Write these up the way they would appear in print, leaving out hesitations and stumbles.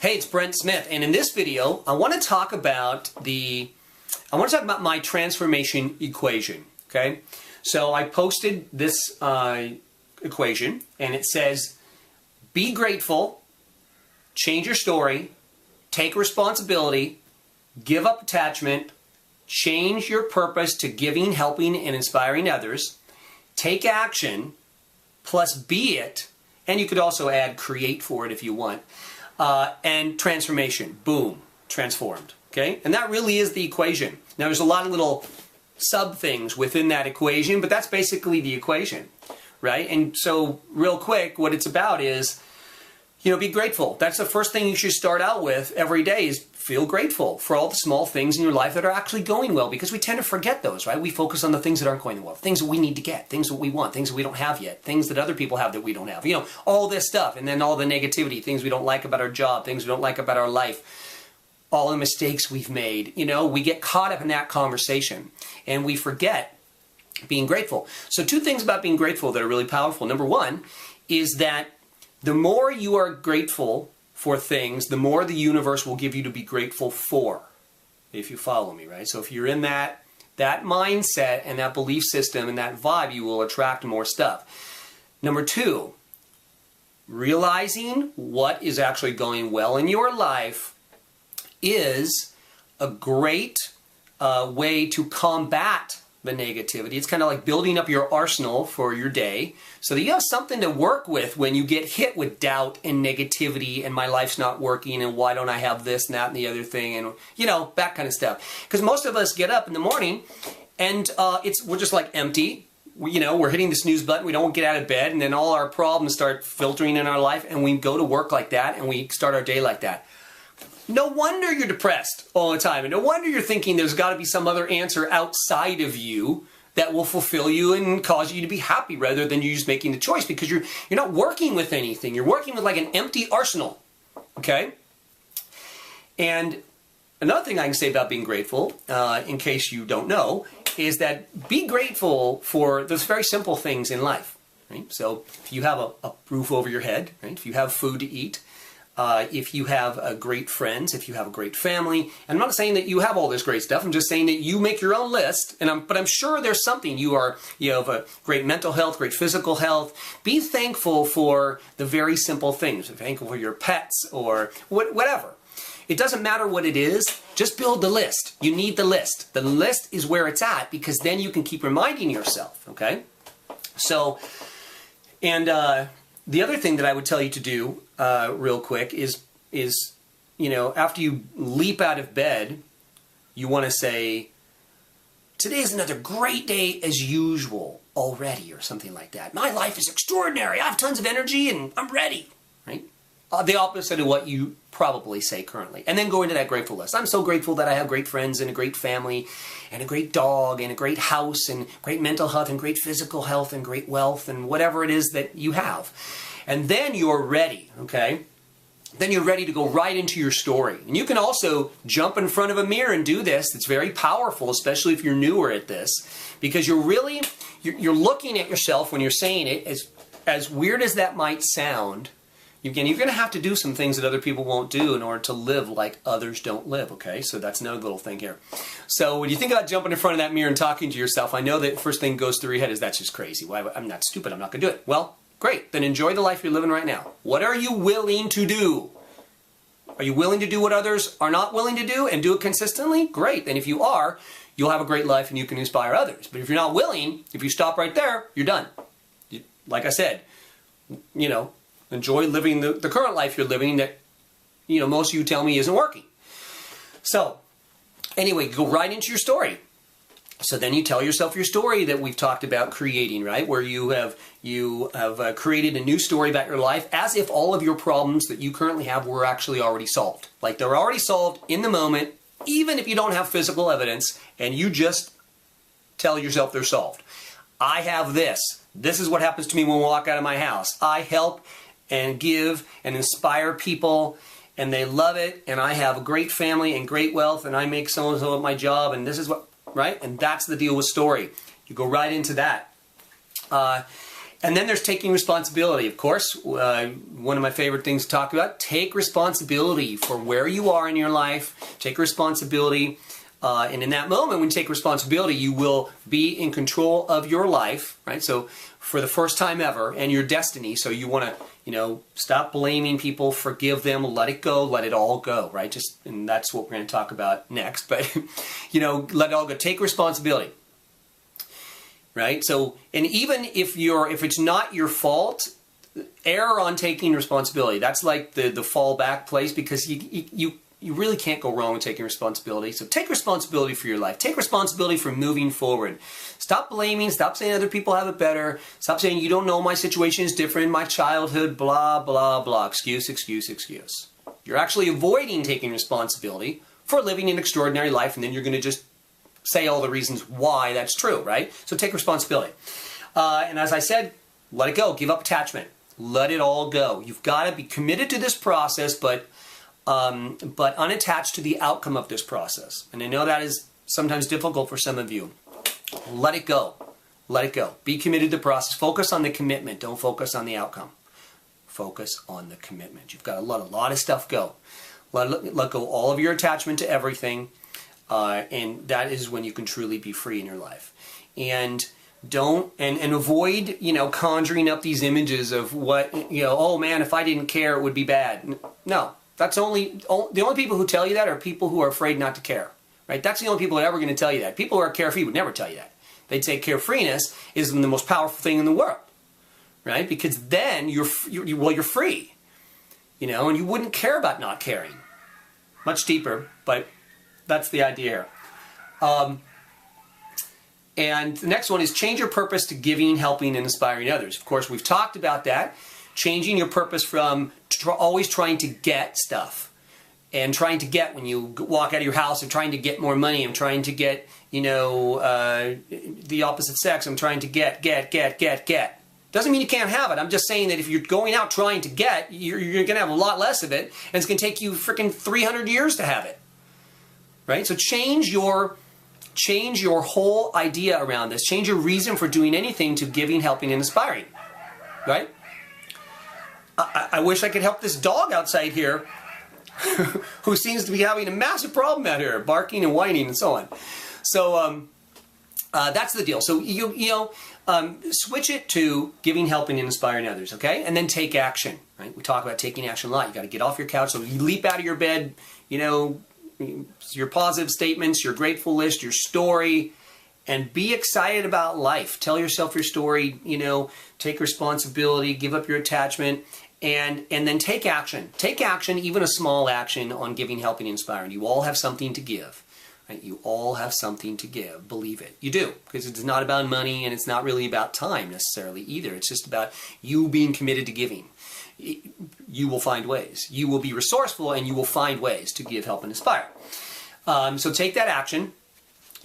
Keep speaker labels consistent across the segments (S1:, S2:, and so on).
S1: Hey, it's Brent Smith, and in this video, I want to talk about my transformation equation. Okay, so I posted this equation, and it says: be grateful, change your story, take responsibility, give up attachment, change your purpose to giving, helping, and inspiring others, take action, plus be it, and you could also add create for it if you want. And transformation, boom, transformed, okay? And that really is the equation. Now, there's a lot of little sub things within that equation, but that's basically the equation, right? And so, real quick, what it's about is, be grateful. That's the first thing you should start out with every day is feel grateful for all the small things in your life that are actually going well, because we tend to forget those, right? We focus on the things that aren't going well, things that we need to get, things that we want, things that we don't have yet, things that other people have that we don't have, all this stuff. And then all the negativity, things we don't like about our job, things we don't like about our life, all the mistakes we've made, we get caught up in that conversation and we forget being grateful. So 2 things about being grateful that are really powerful. Number 1 is that the more you are grateful for things, the more the universe will give you to be grateful for, if you follow me, right? So if you're in that mindset and that belief system and that vibe, you will attract more stuff. Number 2, realizing what is actually going well in your life is a great way to combat the negativity. It's kind of like building up your arsenal for your day so that you have something to work with when you get hit with doubt and negativity and my life's not working and why don't I have this and that and the other thing and that kind of stuff. Because most of us get up in the morning and we're just like empty. We're hitting the snooze button. We don't get out of bed, and then all our problems start filtering in our life, and we go to work like that and we start our day like that. No wonder you're depressed all the time, and no wonder you're thinking there's got to be some other answer outside of you that will fulfill you and cause you to be happy rather than you just making the choice, because you're not working with anything. You're working with like an empty arsenal, okay? And another thing I can say about being grateful, in case you don't know, is that be grateful for those very simple things in life, right? So if you have a roof over your head, right? If you have food to eat, if you have great friends, if you have a great family, and I'm not saying that you have all this great stuff. I'm just saying that you make your own list. But I'm sure there's something you have a great mental health, great physical health. Be thankful for the very simple things. Be thankful for your pets or whatever. It doesn't matter what it is. Just build the list. You need the list. The list is where it's at, because then you can keep reminding yourself. Okay. So, and the other thing that I would tell you to do real quick is after you leap out of bed, you want to say, today is another great day as usual already, or something like that. My life is extraordinary. I have tons of energy and I'm ready, right? The opposite of what you probably say currently. And then go into that grateful list. I'm so grateful that I have great friends and a great family and a great dog and a great house and great mental health and great physical health and great wealth and whatever it is that you have. And then you're ready, okay? Then you're ready to go right into your story. And you can also jump in front of a mirror and do this. It's very powerful, especially if you're newer at this, because you're looking at yourself when you're saying it. As weird as that might sound, you're going to have to do some things that other people won't do in order to live like others don't live, okay? So that's another little thing here. So when you think about jumping in front of that mirror and talking to yourself, I know that the first thing goes through your head is, that's just crazy. I'm not stupid. I'm not going to do it. Well, great. Then enjoy the life you're living right now. What are you willing to do? Are you willing to do what others are not willing to do and do it consistently? Great. Then if you are, you'll have a great life and you can inspire others. But if you're not willing, if you stop right there, you're done. Like I said, enjoy living the current life you're living that, most of you tell me isn't working. So, anyway, go right into your story. So then you tell yourself your story that we've talked about creating, right? Where you have created a new story about your life as if all of your problems that you currently have were actually already solved. Like they're already solved in the moment, even if you don't have physical evidence, and you just tell yourself they're solved. I have this. This is what happens to me when we walk out of my house. I help and give and inspire people, and they love it, and I have a great family and great wealth, and I make so-and-so at my job, and this is what, right? And that's the deal with story. You go right into that. And then there's taking responsibility, of course. One of my favorite things to talk about. Take responsibility for where you are in your life. Take responsibility. And in that moment, when you take responsibility, you will be in control of your life, right? So for the first time ever, and your destiny. So you want to, stop blaming people, forgive them, let it go, let it all go, right? And that's what we're going to talk about next. But, let it all go. Take responsibility. Right? So, and even if it's not your fault, err on taking responsibility. That's like the fallback place, because you really can't go wrong with taking responsibility. So take responsibility for your life. Take responsibility for moving forward. Stop blaming. Stop saying other people have it better. Stop saying you don't know, my situation is different, my childhood, blah, blah, blah. Excuse, excuse, excuse. You're actually avoiding taking responsibility for living an extraordinary life, and then you're going to just say all the reasons why that's true, right? So take responsibility. And as I said, let it go. Give up attachment. Let it all go. You've got to be committed to this process, but unattached to the outcome of this process. And I know that is sometimes difficult for some of you. Let it go. Let it go. Be committed to the process. Focus on the commitment. Don't focus on the outcome. Focus on the commitment. You've got to let a lot of stuff go. Let go all of your attachment to everything. And that is when you can truly be free in your life. And avoid, conjuring up these images of what, oh man, if I didn't care, it would be bad. No, the only people who tell you that are people who are afraid not to care, right? That's the only people that are ever going to tell you that. People who are carefree would never tell you that. They'd say carefreeness is the most powerful thing in the world, right? Because then you're free, and you wouldn't care about not caring. Much deeper, but that's the idea here. And the next one is change your purpose to giving, helping, and inspiring others. Of course, we've talked about that. Changing your purpose from always trying to get stuff. And trying to get when you walk out of your house, and trying to get more money. I'm trying to get, the opposite sex. I'm trying to get. Doesn't mean you can't have it. I'm just saying that if you're going out trying to get, you're going to have a lot less of it. And it's going to take you freaking 300 years to have it. Right? So change your whole idea around this. Change your reason for doing anything to giving, helping, and inspiring. Right? I wish I could help this dog outside here who seems to be having a massive problem out here, barking and whining and so on. So that's the deal. So switch it to giving, helping, and inspiring others, okay? And then take action, right? We talk about taking action a lot. You got to get off your couch. So you leap out of your bed, your positive statements, your grateful list, your story, and be excited about life. Tell yourself your story, take responsibility, give up your attachment, and then take action. Take action, even a small action, on giving, helping, and inspiring. You all have something to give. Right? You all have something to give. Believe it. You do, because it's not about money, and it's not really about time necessarily either. It's just about you being committed to giving. You will find ways. You will be resourceful, and you will find ways to give, help, and inspire. So take that action.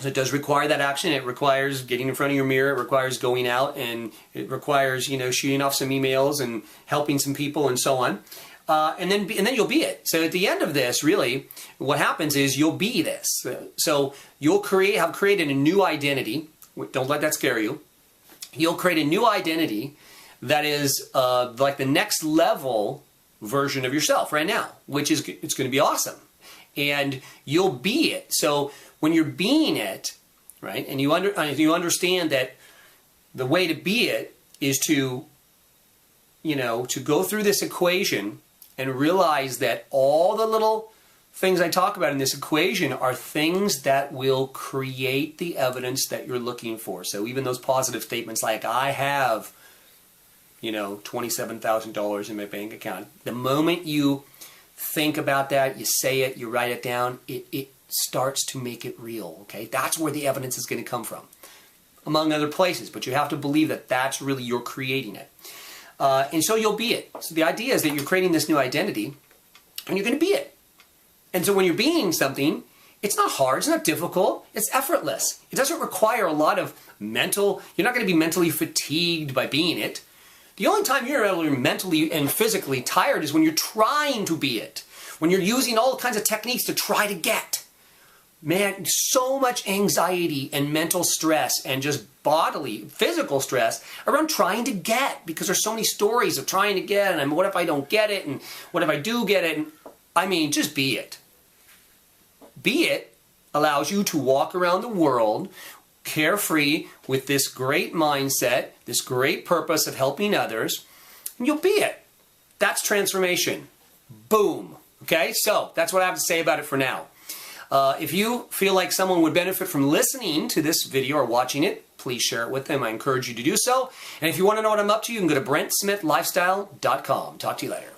S1: So it does require that action. It requires getting in front of your mirror. It requires going out, and it requires shooting off some emails and helping some people and so on. And then you'll be it. So at the end of this, really, what happens is you'll be this. So you'll have created a new identity. Don't let that scare you. You'll create a new identity that is like the next level version of yourself right now, which is it's going to be awesome. And you'll be it. So when you're being it, right, and you understand that the way to be it is to go through this equation and realize that all the little things I talk about in this equation are things that will create the evidence that you're looking for. So even those positive statements like, I have, $27,000 in my bank account. The moment you think about that, you say it, you write it down, it starts to make it real, okay? That's where the evidence is going to come from, among other places. But you have to believe that that's really, you're creating it. And so you'll be it. So the idea is that you're creating this new identity, and you're going to be it. And so when you're being something, it's not hard, it's not difficult, it's effortless. It doesn't require a lot of you're not going to be mentally fatigued by being it. The only time you're ever mentally and physically tired is when you're trying to be it. When you're using all kinds of techniques to try to get. Man, so much anxiety and mental stress and just bodily, physical stress around trying to get, because there's so many stories of trying to get, and what if I don't get it, and what if I do get it, and I mean, just be it. Be it allows you to walk around the world carefree with this great mindset, this great purpose of helping others, and you'll be it. That's transformation. Boom. Okay, so that's what I have to say about it for now. If you feel like someone would benefit from listening to this video or watching it, please share it with them. I encourage you to do so. And if you want to know what I'm up to, you can go to BrentSmithLifestyle.com. Talk to you later.